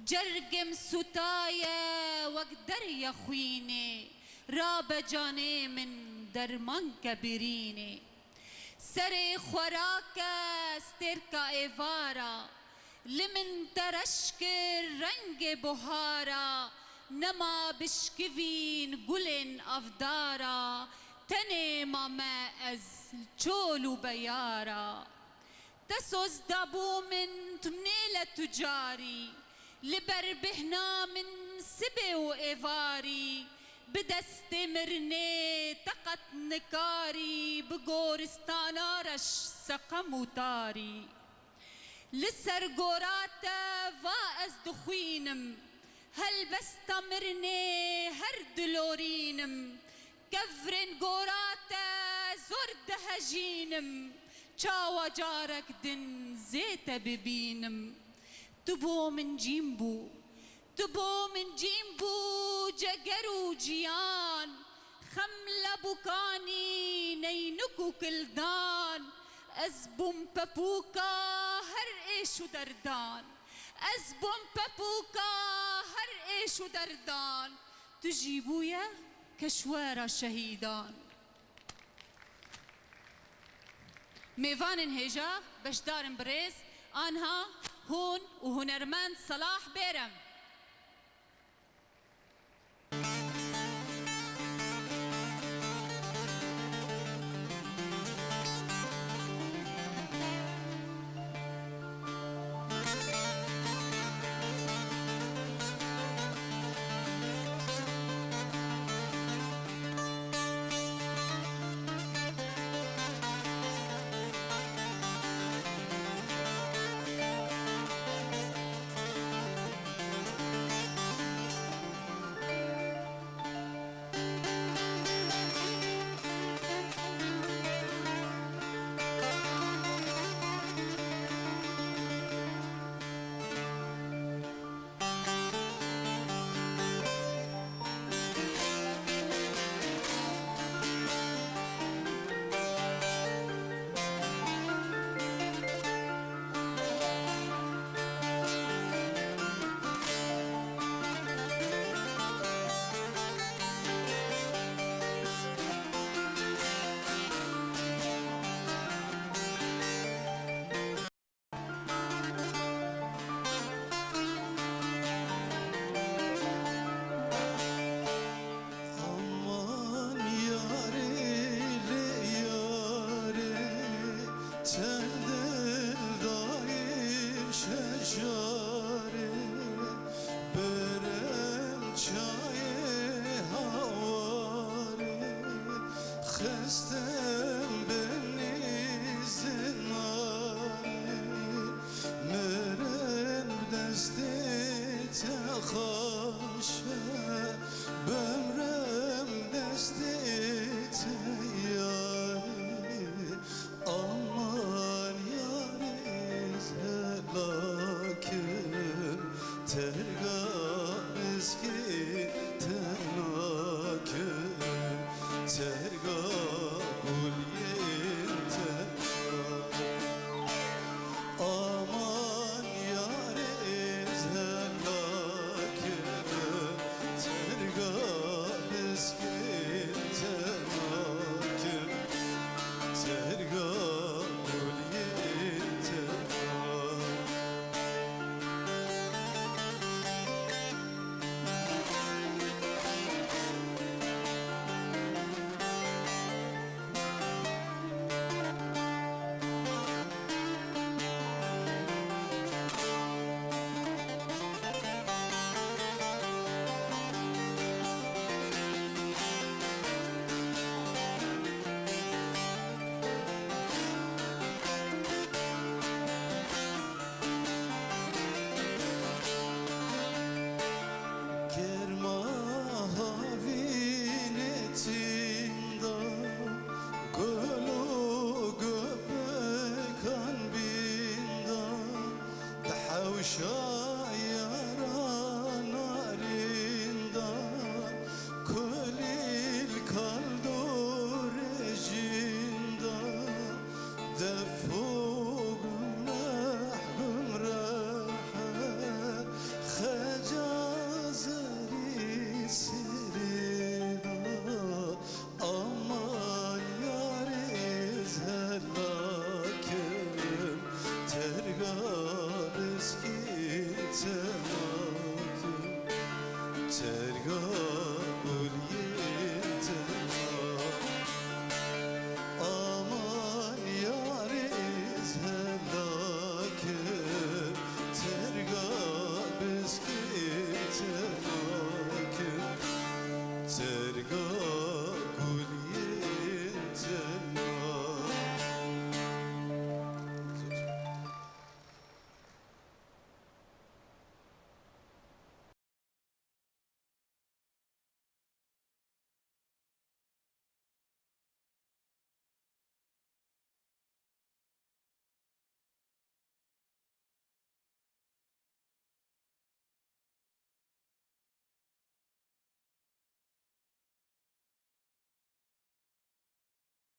جرگم ستایه وقدر یا خوینه راب جانه من درمان کبیرینه سر خوراک استرکا ایوارا لمن ترشک رنگ بهارا نما بشکوین گلن افدارا تنه ماما از چولو بیارا تسوز دابو من تمنيلة تجاري لبر بهنا من سبي وإيفاري بدست مرني تقت نكاري بقورستانا رش سقم وطاري لسر قوراتا فاز دخوينم هل بستمرني هر دلورينم كفرن قوراتا زرد هجينم چاوا جارك دن زيت ببينم تبو من جيمبو جگرو جيان خمل بوكاني نينكو كلدان أزبم بابوكا هر إيشو دردان أزبم بابوكا هر إيشو دردان تجيبويا كشوارا شهيدان میوان هجا بشدارن بريز آنها هون و هنرمند صلاح بیرم Terga